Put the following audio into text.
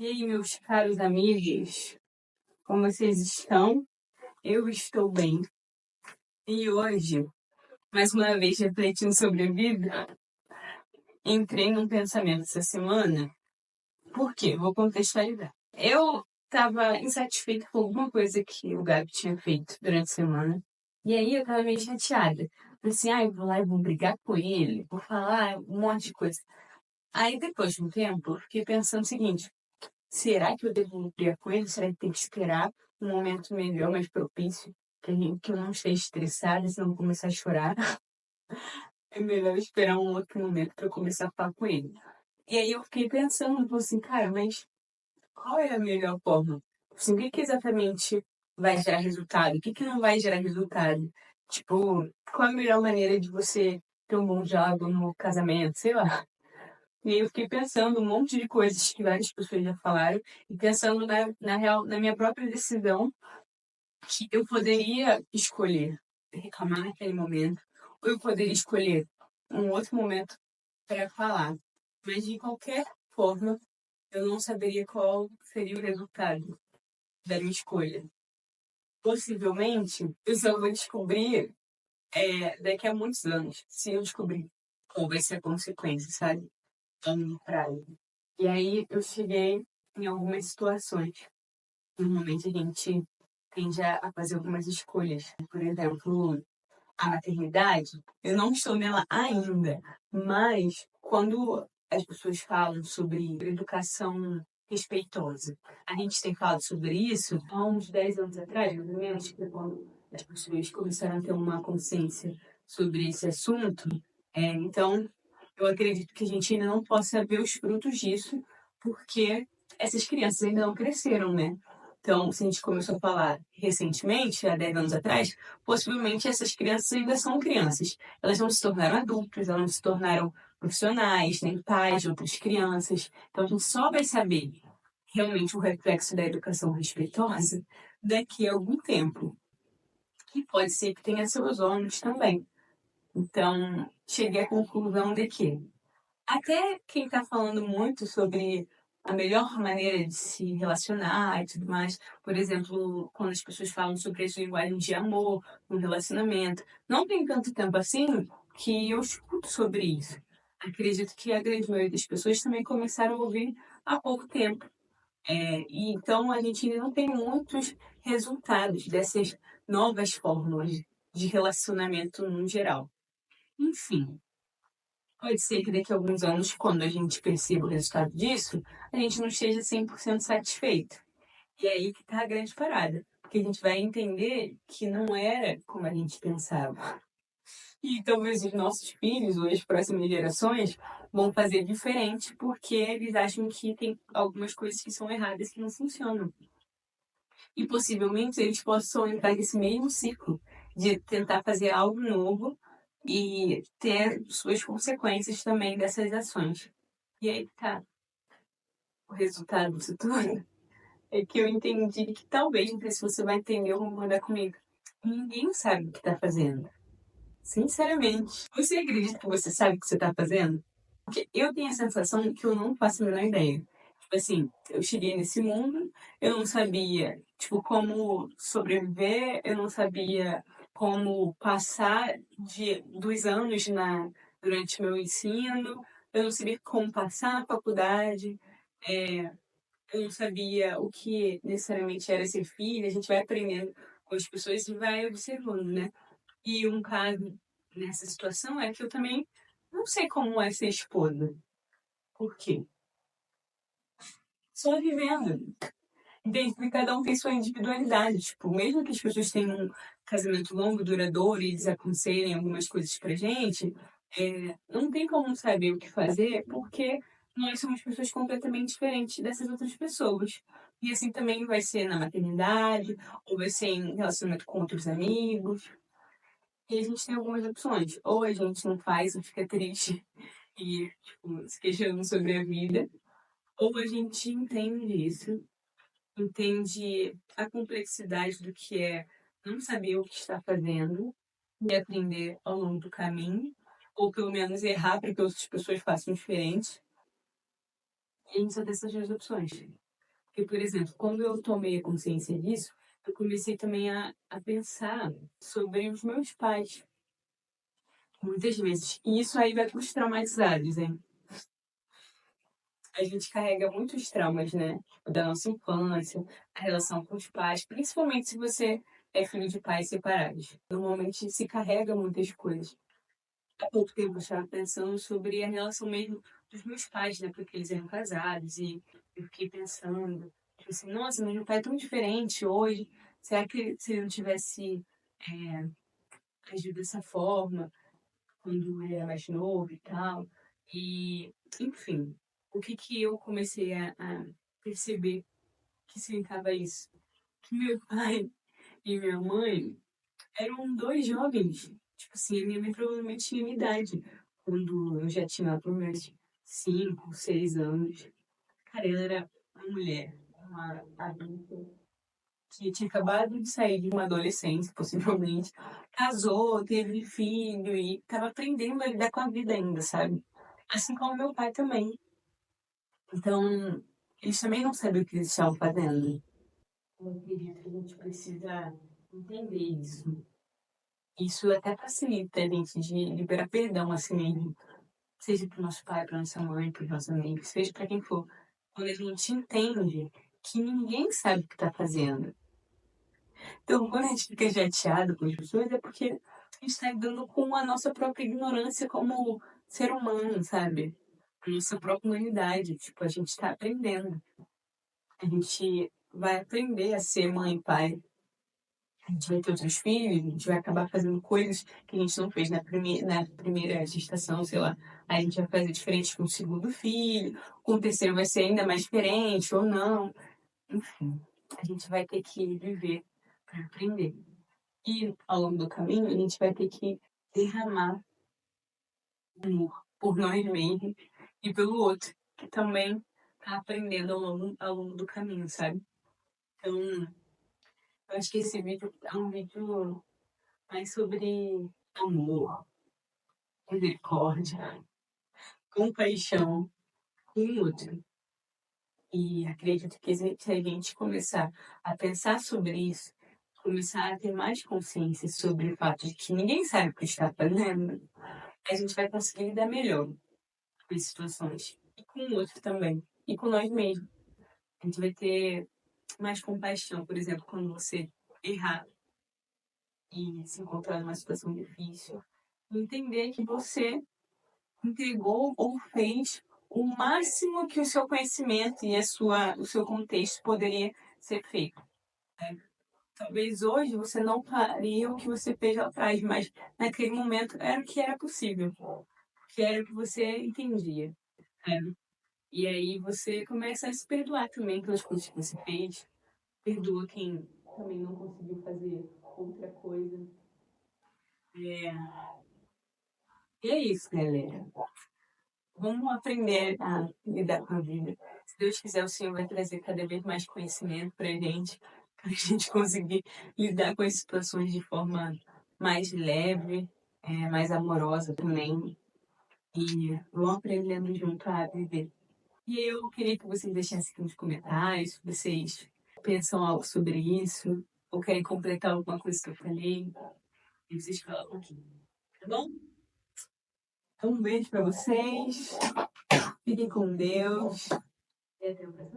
E aí, meus caros amigos, como vocês estão? Eu estou bem. E hoje, mais uma vez refletindo sobre a vida, entrei num pensamento essa semana. Por quê? Vou contextualizar. Eu estava insatisfeita com alguma coisa que o Gabi tinha feito durante a semana. E aí eu estava meio chateada. Falei assim, eu vou lá e vou brigar com ele, vou falar um monte de coisa. Aí depois de um tempo, eu fiquei pensando o seguinte: será que eu devo brigar com ele? Será que tem que esperar um momento melhor, mais propício, que eu não esteja estressada, senão eu vou começar a chorar? É melhor esperar um outro momento para eu começar a falar com ele. E aí eu fiquei pensando, falei assim, cara, mas qual é a melhor forma? Assim, o que exatamente vai gerar resultado? O que não vai gerar resultado? Tipo, qual a melhor maneira de você ter um bom diálogo no casamento? Sei lá. E aí eu fiquei pensando um monte de coisas que várias pessoas já falaram e pensando na minha própria decisão que eu poderia escolher reclamar naquele momento ou eu poderia escolher um outro momento para falar. Mas de qualquer forma, eu não saberia qual seria o resultado da minha escolha. Possivelmente, eu só vou descobrir daqui a muitos anos, se eu descobrir qual vai ser a consequência, sabe? Da minha praia. E aí eu cheguei em algumas situações. Normalmente a gente tende a fazer algumas escolhas. Por exemplo, a maternidade, eu não estou nela ainda, mas quando as pessoas falam sobre educação respeitosa, a gente tem falado sobre isso há uns 10 anos atrás, mais ou menos, que é quando as pessoas começaram a ter uma consciência sobre esse assunto. Então, eu acredito que a gente ainda não possa ver os frutos disso, porque essas crianças ainda não cresceram, né? Então, se a gente começou a falar recentemente, há 10 anos atrás, possivelmente essas crianças ainda são crianças. Elas não se tornaram adultos, elas não se tornaram profissionais, nem pais de outras crianças. Então, a gente só vai saber realmente o reflexo da educação respeitosa daqui a algum tempo. Que pode ser que tenha seus ônus também. Então, cheguei à conclusão de que até quem está falando muito sobre a melhor maneira de se relacionar e tudo mais, por exemplo, quando as pessoas falam sobre as linguagens de amor no relacionamento, não tem tanto tempo assim que eu escuto sobre isso. Acredito que a grande maioria das pessoas também começaram a ouvir há pouco tempo. E então a gente ainda não tem muitos resultados dessas novas fórmulas de relacionamento no geral. Enfim, pode ser que daqui a alguns anos, quando a gente perceba o resultado disso, a gente não esteja 100% satisfeito. E é aí que está a grande parada. Porque a gente vai entender que não era como a gente pensava. E talvez os nossos filhos ou as próximas gerações vão fazer diferente porque eles acham que tem algumas coisas que são erradas que não funcionam. E possivelmente eles possam entrar nesse mesmo ciclo de tentar fazer algo novo e ter suas consequências também dessas ações. E aí tá. O resultado disso tudo é que eu entendi que talvez, não sei se você vai entender ou concordar comigo, ninguém sabe o que tá fazendo. Sinceramente. Você acredita que você sabe o que você tá fazendo? Porque eu tenho a sensação que eu não faço a menor ideia. Tipo assim, eu cheguei nesse mundo, eu não sabia, tipo, como sobreviver, eu não sabia como passar dos anos durante meu ensino, eu não sabia como passar na faculdade, eu não sabia o que necessariamente era ser filha, a gente vai aprendendo com as pessoas e vai observando, né? E um caso nessa situação é que eu também não sei como é ser esposa. Por quê? Só vivendo. Desde que cada um tem sua individualidade. Tipo, mesmo que as pessoas tenham um casamento longo, duradouro, e eles aconselhem algumas coisas pra gente, não tem como saber o que fazer, porque nós somos pessoas completamente diferentes dessas outras pessoas. E assim também vai ser na maternidade, ou vai ser em relacionamento com outros amigos. E a gente tem algumas opções. Ou a gente não faz ou fica triste e, tipo, se queixando sobre a vida, ou a gente entende isso, entende a complexidade do que é não saber o que está fazendo e aprender ao longo do caminho, ou pelo menos errar para que outras pessoas façam diferente. E a gente só tem essas duas opções. Porque, por exemplo, quando eu tomei a consciência disso, eu comecei também a pensar sobre os meus pais, muitas vezes. E isso aí vai para os traumatizados, hein? A gente carrega muitos traumas, né? Da nossa infância, a relação com os pais, principalmente se você é filho de pais separados. Normalmente se carrega muitas coisas. Há pouco tempo eu estava pensando sobre a relação mesmo dos meus pais, né? Porque eles eram casados e eu fiquei pensando, tipo assim, nossa, mas meu pai é tão diferente hoje. Será que se ele não tivesse agido dessa forma quando ele era mais novo e tal? E, enfim, o que que eu comecei a perceber que significava isso? Que meu pai e minha mãe eram dois jovens. Tipo assim, a minha mãe provavelmente tinha minha idade. Quando eu já tinha lá por meus 5, 6 anos. Cara, ela era uma mulher, uma adulta, que tinha acabado de sair de uma adolescência, possivelmente. Casou, teve filho e estava aprendendo a lidar com a vida ainda, sabe? Assim como meu pai também. Então, eles também não sabiam o que eles estavam fazendo. Eu acredito que a gente precisa entender isso. Isso até facilita a gente de liberar perdão assim mesmo. Seja para o nosso pai, para nossa mãe, para os nossos amigos, seja para quem for. Quando a gente entende que ninguém sabe o que está fazendo. Então, quando a gente fica chateado com as pessoas, é porque a gente está lidando com a nossa própria ignorância como ser humano, sabe? A nossa própria humanidade. Tipo, a gente está aprendendo. A gente vai aprender a ser mãe e pai. A gente vai ter outros filhos, a gente vai acabar fazendo coisas que a gente não fez na primeira gestação, sei lá. Aí a gente vai fazer diferente com o segundo filho, com o terceiro vai ser ainda mais diferente ou não. Enfim, a gente vai ter que viver para aprender. E ao longo do caminho, a gente vai ter que derramar amor por nós mesmos e pelo outro, que também está aprendendo ao longo do caminho, sabe? Então, eu acho que esse vídeo é um vídeo mais sobre amor, misericórdia, compaixão com o outro. E acredito que se a gente começar a pensar sobre isso, começar a ter mais consciência sobre o fato de que ninguém sabe o que está fazendo, a gente vai conseguir lidar melhor com as situações. E com o outro também. E com nós mesmos. A gente vai ter mais compaixão, por exemplo, quando você errar e se encontrar numa situação difícil. Entender que você entregou ou fez o máximo que o seu conhecimento e o seu contexto poderia ser feito. Né? Talvez hoje você não faria o que você fez lá atrás, mas naquele momento era o que era possível, que era o que você entendia. Né? E aí você começa a se perdoar também pelas coisas que você fez, perdoa quem também não conseguiu fazer outra coisa. É... E é isso, galera. Vamos aprender a lidar com a vida. Se Deus quiser, o Senhor vai trazer cada vez mais conhecimento para a gente conseguir lidar com as situações de forma mais leve, mais amorosa também. E vamos aprendendo junto a viver. E eu queria que vocês deixassem aqui nos comentários se vocês pensam algo sobre isso, ou querem completar alguma coisa que eu falei. E vocês falam aqui, tá bom? Então, um beijo para vocês. Fiquem com Deus. E até o próximo.